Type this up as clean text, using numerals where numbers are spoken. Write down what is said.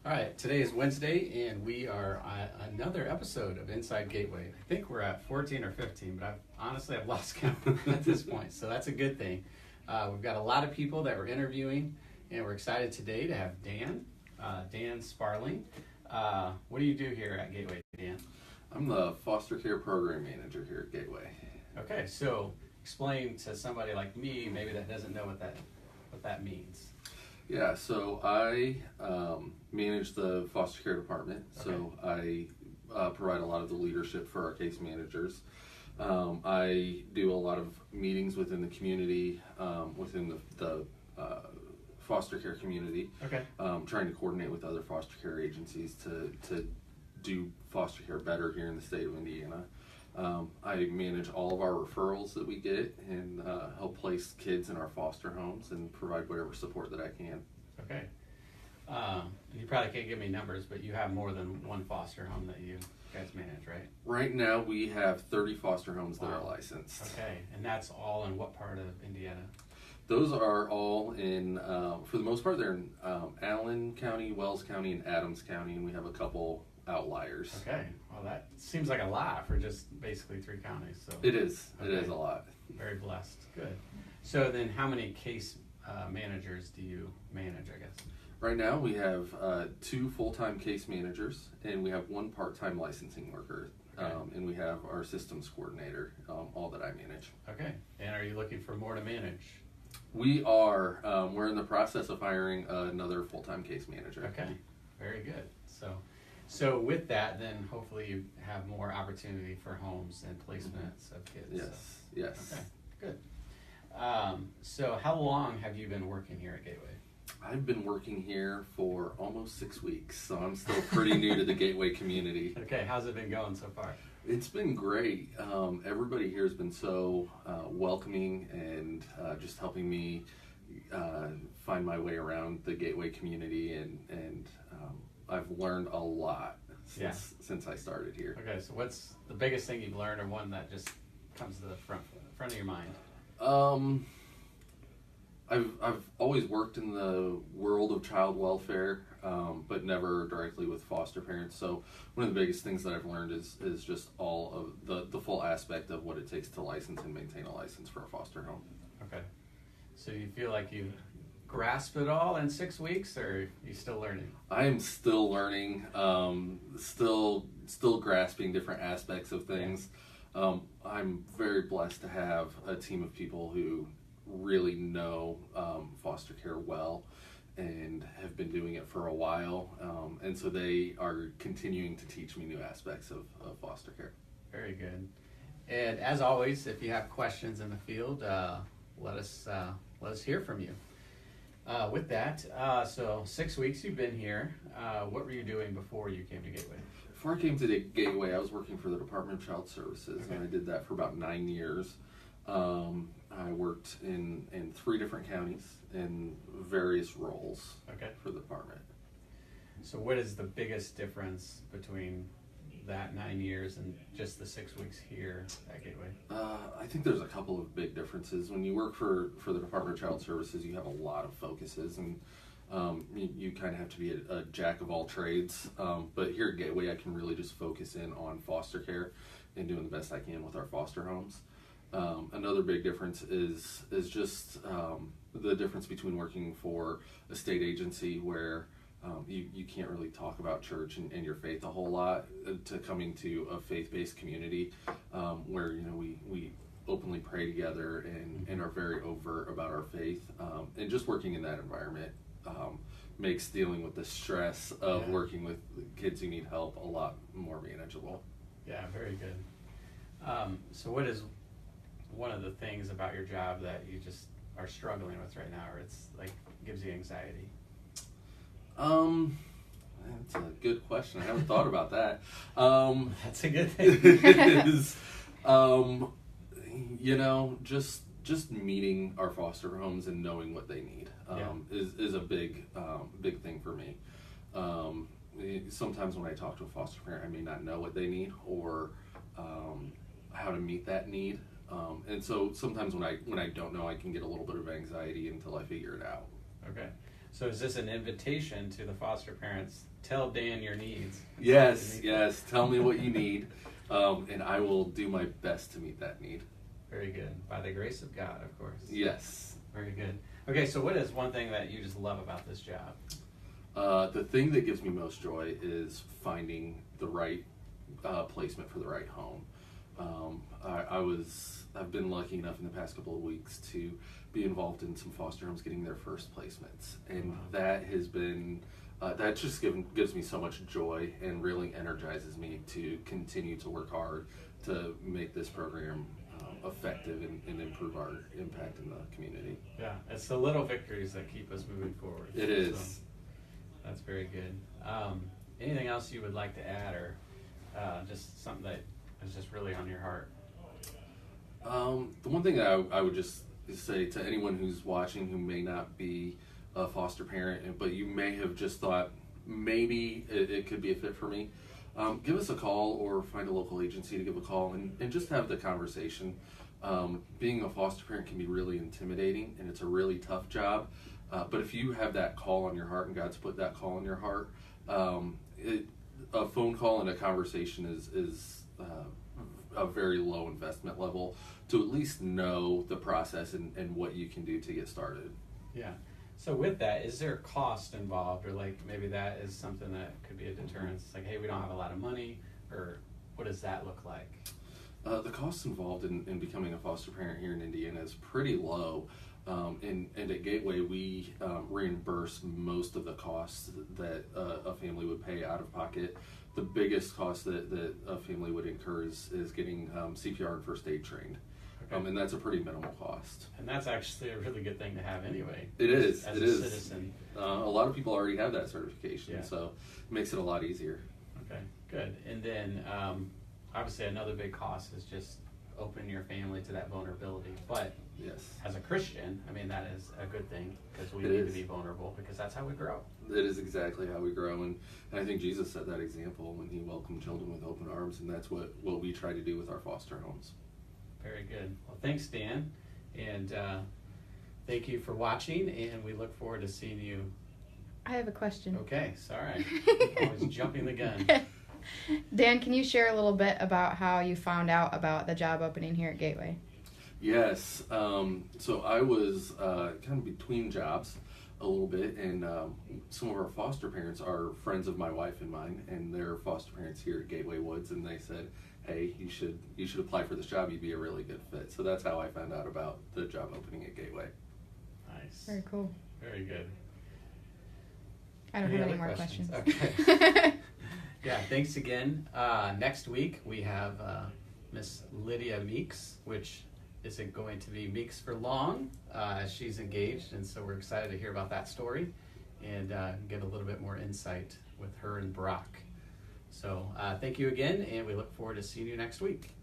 All right, today is Wednesday, and we are on another episode of Inside Gateway. I think we're at 14 or 15, but I've lost count at this point, so that's a good thing. We've got a lot of people that we're interviewing, and we're excited today to have Dan Sparling. What do you do here at Gateway, Dan? I'm the foster care program manager here at Gateway. Okay, so explain to somebody like me, maybe that doesn't know what that means. Yeah, so I manage the foster care department. Okay. So I provide a lot of the leadership for our case managers. I do a lot of meetings within the community, within the foster care community. Okay. Trying to coordinate with other foster care agencies to do foster care better here in the state of Indiana. I manage all of our referrals that we get and help place kids in our foster homes and provide whatever support that I can. Okay. You probably can't give me numbers, but you have more than one foster home that you guys manage, right? Right now we have 30 foster homes that Wow. are licensed. Okay, and that's all in what part of Indiana? Those are all in, for the most part, they're in Allen County, Wells County, and Adams County, and we have a couple outliers. Okay, well that seems like a lot for just basically 3 counties. So It is. Okay. It is a lot. Very blessed. Good. So then, how many case managers do you manage? I guess. Right now we have 2 full-time case managers, and we have 1 part-time licensing worker, Okay. and we have our systems coordinator, all that I manage. Okay. And are you looking for more to manage? We are. We're in the process of hiring another full-time case manager. Okay. Very good. So with that, then hopefully you have more opportunity for homes and placements of kids. Yes. So. Yes. Okay. Good. So how long have you been working here at Gateway? I've been working here for almost 6 weeks, so I'm still pretty new to the Gateway community. Okay. How's it been going so far? It's been great. Everybody here has been so welcoming and just helping me find my way around the Gateway community, and I've learned a lot since I started here. Okay. So what's the biggest thing you've learned, or one that just comes to the front of your mind? I've always worked in the world of child welfare, but never directly with foster parents. So one of the biggest things that I've learned is just all of the full aspect of what it takes to license and maintain a license for a foster home. Okay. So you feel like you grasp it all in 6 weeks, or are you still learning? I am still learning, still grasping different aspects of things. I'm very blessed to have a team of people who really know foster care well and have been doing it for a while, and so they are continuing to teach me new aspects of foster care. Very good. And as always, if you have questions in the field, let us hear from you. With that, so 6 weeks you've been here. What were you doing before you came to Gateway? Before I came to the Gateway, I was working for the Department of Child Services, Okay. and I did that for about 9 years. I worked in 3 different counties in various roles Okay. for the department. So what is the biggest difference between that 9 years and just the 6 weeks here at Gateway? I think there's a couple of big differences. When you work for the Department of Child Services, you have a lot of focuses, and you kind of have to be a jack of all trades. But here at Gateway, I can really just focus in on foster care and doing the best I can with our foster homes. Another big difference is just the difference between working for a state agency where you can't really talk about church and your faith a whole lot, to coming to a faith-based community where we openly pray together and are very overt about our faith, and just working in that environment makes dealing with the stress of working with kids who need help a lot more manageable. Yeah, very good. So what is one of the things about your job that you just are struggling with right now, or it's like gives you anxiety? That's a good question. I haven't thought about that. That's a good thing. It is, just meeting our foster homes and knowing what they need is a big thing for me. Sometimes when I talk to a foster parent, I may not know what they need or how to meet that need. And so sometimes when I don't know, I can get a little bit of anxiety until I figure it out. Okay. So is this an invitation to the foster parents? Tell Dan your needs. Yes, yes. Tell me what you need, and I will do my best to meet that need. Very good. By the grace of God, of course. Yes. Very good. Okay, so what is one thing that you just love about this job? The thing that gives me most joy is finding the right placement for the right home. I've been lucky enough in the past couple of weeks to be involved in some foster homes getting their first placements, and that has been that just gives me so much joy and really energizes me to continue to work hard to make this program effective and improve our impact in the community. Yeah, it's the little victories that keep us moving forward. It is. So, that's very good. Anything else you would like to add, or just something that is just really on your heart? The one thing that I would just say to anyone who's watching who may not be a foster parent, but you may have just thought maybe it could be a fit for me, give us a call or find a local agency to give a call and just have the conversation. Being a foster parent can be really intimidating, and it's a really tough job. But if you have that call on your heart, and God's put that call on your heart, a phone call and a conversation is a very low investment level to at least know the process and what you can do to get started. Yeah. So with that, is there cost involved, or like maybe that is something that could be a deterrence? Like, hey, we don't have a lot of money, or what does that look like? The costs involved in becoming a foster parent here in Indiana is pretty low. And at Gateway, we reimburse most of the costs that a family would pay out of pocket. The biggest cost that a family would incur is getting CPR and first aid trained. Okay. And that's a pretty minimal cost. And that's actually a really good thing to have anyway. It is. As it a is. citizen. A lot of people already have that certification, Yeah. so it makes it a lot easier. Okay, good. And then obviously another big cost is just open your family to that vulnerability. But Yes. as a Christian, I mean, that is a good thing, because we It need is. to be vulnerable, because that's how we grow. It is exactly how we grow, and I think Jesus set that example when he welcomed children with open arms, and that's what we try to do with our foster homes. Very good. Well, thanks, Dan. And thank you for watching, and we look forward to seeing you. I have a question. Okay, sorry. Always jumping the gun. Dan, can you share a little bit about how you found out about the job opening here at Gateway? Yes. So I was kind of between jobs a little bit, and some of our foster parents are friends of my wife and mine, and they're foster parents here at Gateway Woods, and they said, hey, you should apply for this job. You'd be a really good fit. So that's how I found out about the job opening at Gateway. Nice. Very cool. Very good. I don't have other any more questions. Okay. Yeah, thanks again. Next week we have Miss Lydia Meeks, which isn't going to be Meeks for long. She's engaged, and so we're excited to hear about that story and get a little bit more insight with her and Brock. So thank you again, and we look forward to seeing you next week.